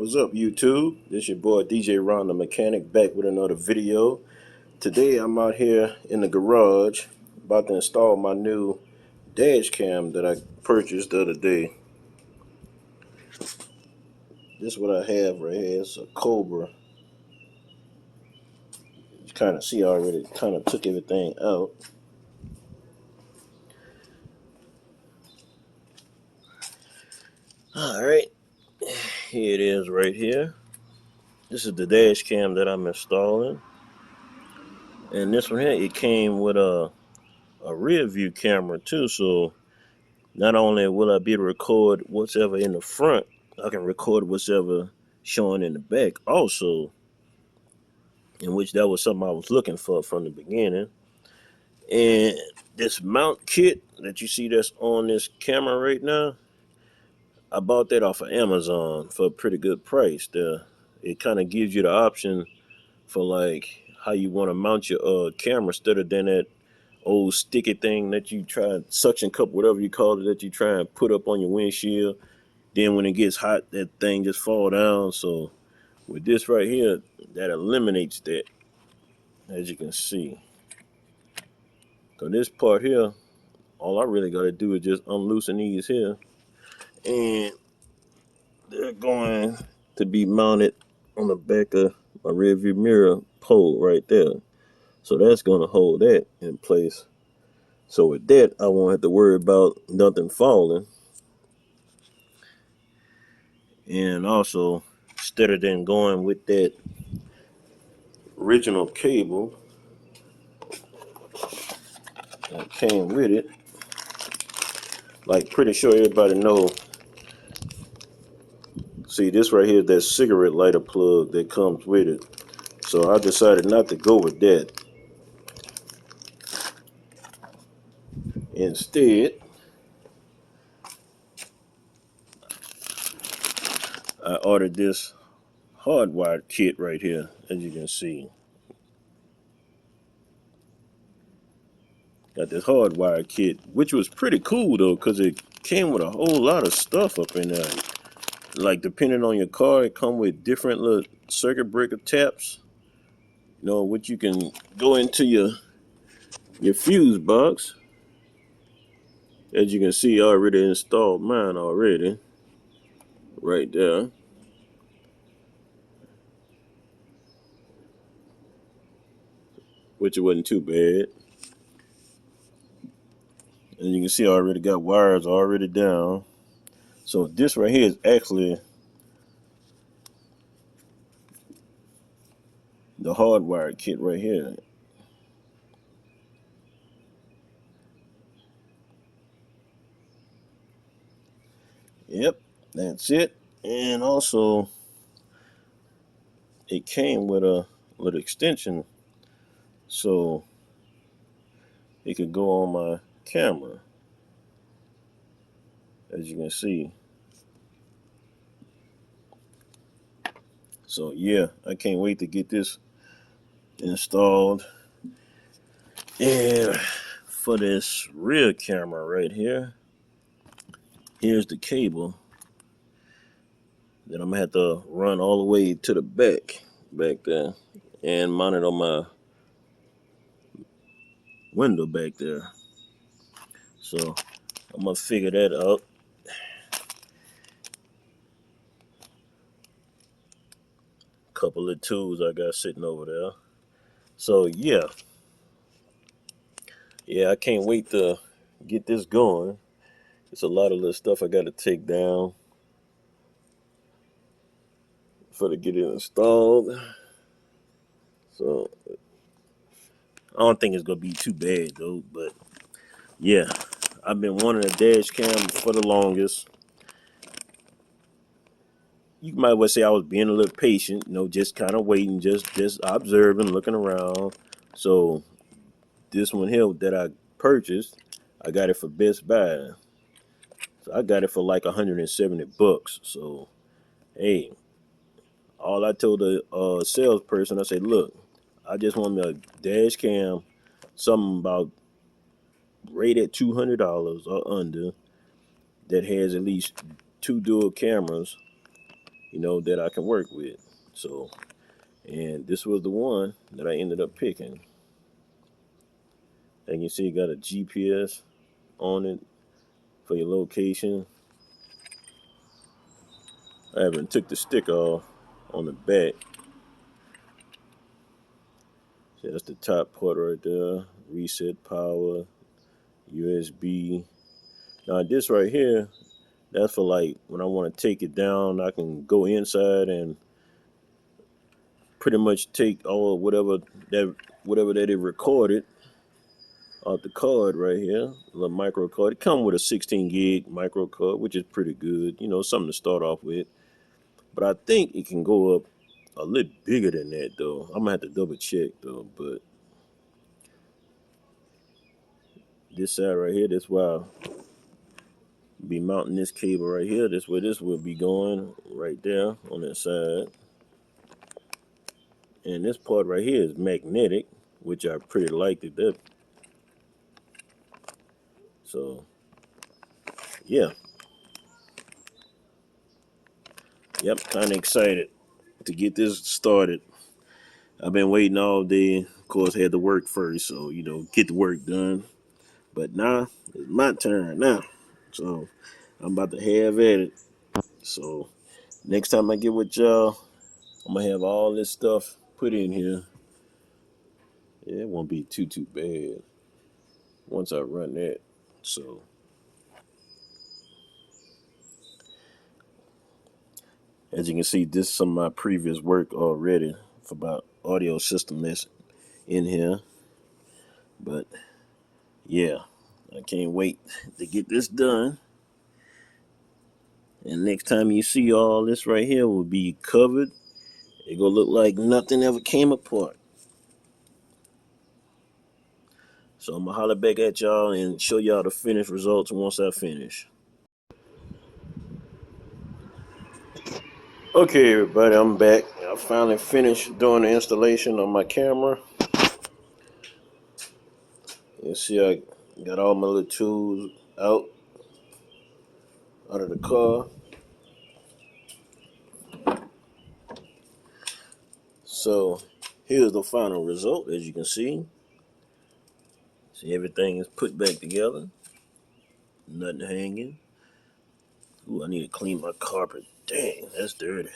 What's up, YouTube? This your boy DJ Ron the Mechanic back with another video. Today I'm out here in the garage about to install my new dash cam that I purchased the other day. This is what I have right here. It's a Cobra. You kind of see I already kind of took everything out. Alright, here it is right here. This is the dash cam that I'm installing. And this one here, it came with a rear view camera too, so not only will I be able to record whatever in the front, I can record whatever showing in the back also, in which that was something I was looking for from the beginning. And this mount kit that you see that's on this camera right now, I bought that off of Amazon for a pretty good price. It kind of gives you the option for like how you want to mount your camera instead of than that old sticky thing that you try, suction cup, whatever you call it, that you try and put up on your windshield. Then when it gets hot, that thing just fall down. So with this right here, that eliminates that, as you can see. So this part here, all I really got to do is just unloosen these here. And they're going to be mounted on the back of my rear view mirror pole right there. So that's going to hold that in place. So with that, I won't have to worry about nothing falling. And also, instead of then going with that original cable that came with it, like pretty sure everybody know, see this right here is that cigarette lighter plug that comes with it. So I decided not to go with that. Instead, I ordered this hardwired kit right here, as you can see. Got this hardwired kit, which was pretty cool though, because it came with a whole lot of stuff up in there. Like depending on your car, it come with different little circuit breaker taps, you know, which you can go into your fuse box. As you can see, I already installed mine already, right there. Which it wasn't too bad. And you can see I already got wires already down. So this right here is actually the hardwired kit right here. Yep, that's it. And also, it came with a little extension, so it could go on my camera, as you can see. So yeah, I can't wait to get this installed. And for this rear camera right here, here's the cable that I'm gonna have to run all the way to the back there and mount it on my window back there. So I'm gonna figure that out. Couple of tools I got sitting over there. So yeah, I can't wait to get this going. It's a lot of little stuff I got to take down for to get it installed. So I don't think it's gonna be too bad though. But yeah, I've been wanting a dash cam for the longest. You might well say I was being a little patient, you know, just kind of waiting, just observing, looking around. So this one here that I purchased, I got it for Best Buy. So I got it for like $170. So hey, all I told the salesperson, I said, look, I just want me a dash cam, something about rated $200 or under, that has at least two dual cameras, that I can work with. So, and this was the one that I ended up picking. And you see, it got a GPS on it for your location. I haven't took the stick off on the back. So that's the top port right there. Reset power, USB. Now this right here, that's for like when I want to take it down, I can go inside and pretty much take all whatever that it recorded off the card right here, a little micro card. It come with a 16 gig micro card, which is pretty good. Something to start off with. But I think it can go up a little bigger than that though. I'm gonna have to double check though. But this side right here, that's why I'll be mounting this cable right here. That's where this will be going right there on that side. And this part right here is magnetic, which I pretty liked it. So yeah, yep, kind of excited to get this started. I've been waiting all day. Of course, had to work first, so get the work done. But now it's my turn now, so I'm about to have at it. So next time I get with y'all, I'm gonna have all this stuff put in here. Yeah, it won't be too bad once I run that. So as you can see, this is some of my previous work already for about audio system that's in here. But yeah, I can't wait to get this done. And next time you see all this right here will be covered. It gonna look like nothing ever came apart. So I'm gonna holler back at y'all and show y'all the finished results once I finish. Okay, everybody, I'm back. I finally finished doing the installation on my camera. You see, I got all my little tools out of the car. So here's the final result. As you can see everything is put back together. Nothing hanging. Ooh, I need to clean my carpet. Dang, that's dirty.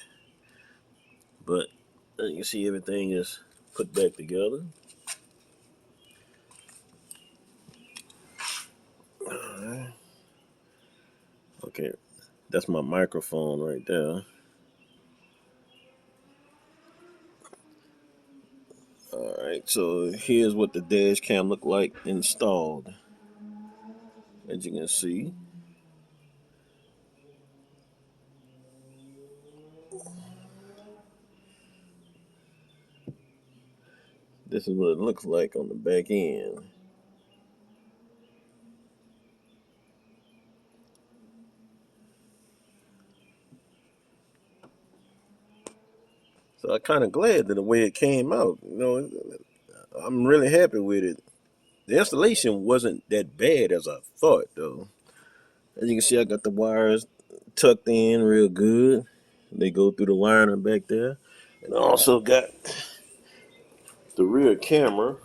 But as you can see, everything is put back together. Alright. Okay, that's my microphone right there. Alright, so here's what the dash cam look like installed. As you can see. This is what it looks like on the back end. So I'm kind of glad that the way it came out. I'm really happy with it. The installation wasn't that bad as I thought, though. As you can see, I got the wires tucked in real good. They go through the wiring back there. And I also got the rear camera.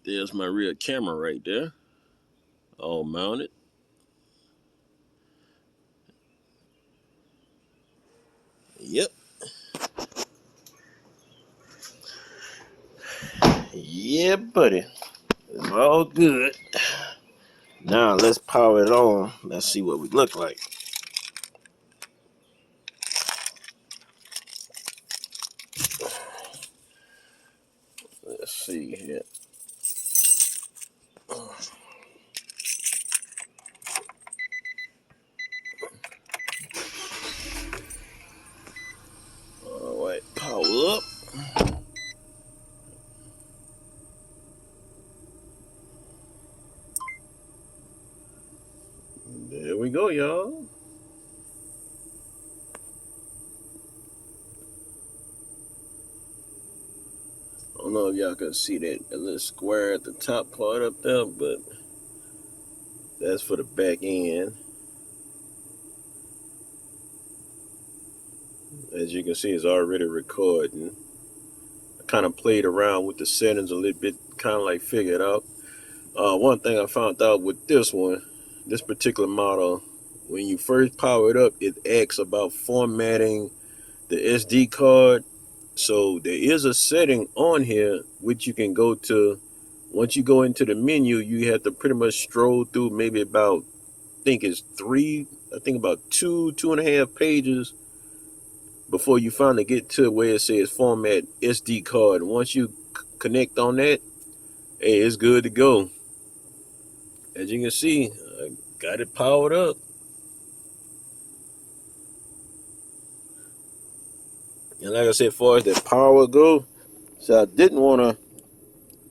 There's my rear camera right there, all mounted. Yep. Yeah, buddy. It's all good. Now let's power it on. Let's see what we look like. Let's see here. All right, power up. There we go, y'all. I don't know if y'all can see that little square at the top part up there, but That's for the back end. As you can see, it's already recording. I kind of played around with the settings a little bit, kind of like figured out. One thing I found out with this one, this particular model, when you first power it up, it asks about formatting the SD card. So there is a setting on here which you can go to. Once you go into the menu, you have to pretty much stroll through maybe about, I think about two and a half pages before you finally get to where it says format SD card. Once you connect on that, hey, it's good to go. As you can see, I got it powered up. And like I said, as far as that power go, so I didn't want to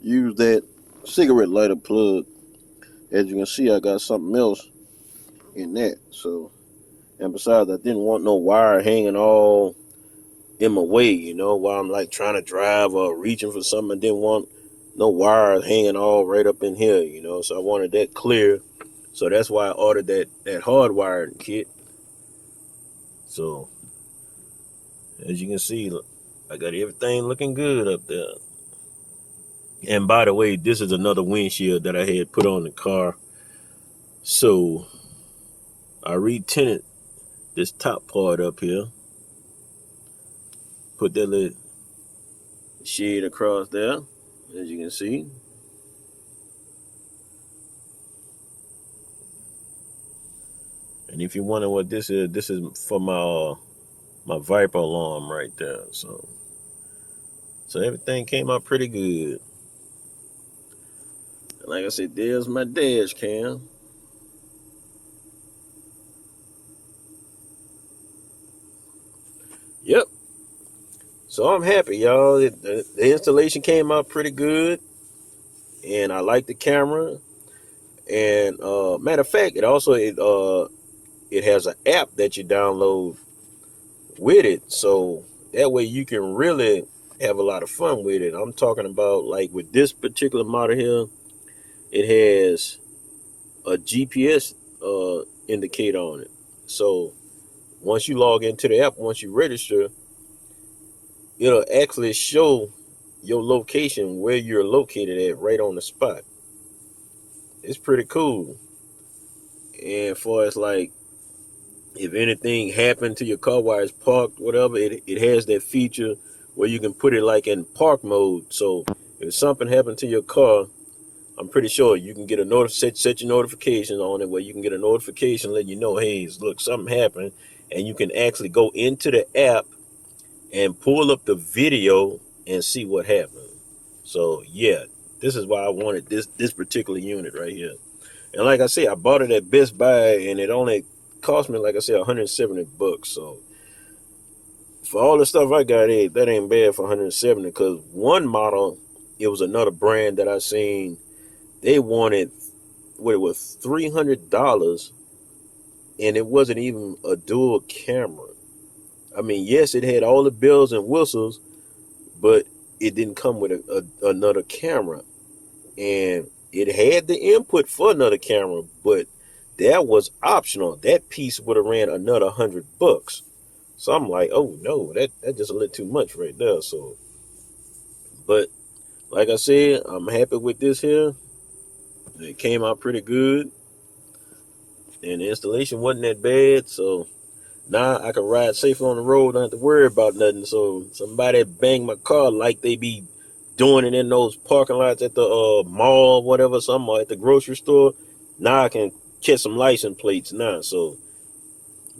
use that cigarette lighter plug. As you can see, I got something else in that. So, and besides, I didn't want no wire hanging all in my way, while I'm like trying to drive or reaching for something. I didn't want no wires hanging all right up in here, So I wanted that clear. So that's why I ordered that hardwired kit. So as you can see, I got everything looking good up there. And by the way, this is another windshield that I had put on the car. So I retinted this top part up here. Put that little shade across there, as you can see. And if you wonder what this is for my Viper alarm right there. So everything came out pretty good. And like I said, there's my dash cam. Yep. So I'm happy, y'all. The installation came out pretty good, and I like the camera. And matter of fact, it has an app that you download with it, so that way you can really have a lot of fun with it. I'm talking about, like, with this particular model here, it has a GPS indicator on it. So once you log into the app, once you register, it'll actually show your location, where you're located at, right on the spot. It's pretty cool. And for as like, if anything happened to your car while it's parked, whatever, it has that feature where you can put it like in park mode. So if something happened to your car, I'm pretty sure you can get a set your notifications on it, where you can get a notification letting you know, hey, look, something happened, and you can actually go into the app and pull up the video and see what happened. So yeah, this is why I wanted this particular unit right here. And like I say, I bought it at Best Buy, and it only cost me, like I said, $170. So for all the stuff I got, that ain't bad for $170. Because one model, it was another brand that I seen. They wanted what it was, $300, and it wasn't even a dual camera. I mean, yes, it had all the bells and whistles, but it didn't come with another camera. And it had the input for another camera, but that was optional. That piece would have ran another $100. So I'm like, oh no, that's just a little too much right there. So, but like I said, I'm happy with this here. It came out pretty good, and the installation wasn't that bad. So now I can ride safely on the road, don't have to worry about nothing. So somebody bang my car like they be doing it in those parking lots at the mall, whatever, something, at the grocery store. Now I can catch some license plates now. So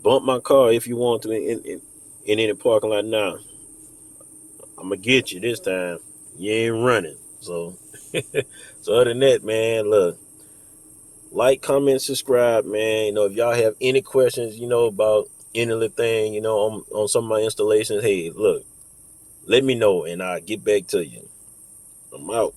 bump my car if you want to in any parking lot now. I'm gonna get you this time. You ain't running. So so other than that, man, look, like, comment, subscribe, man. If y'all have any questions, about any little thing, on some of my installations, hey, look, let me know and I'll get back to you. I'm out.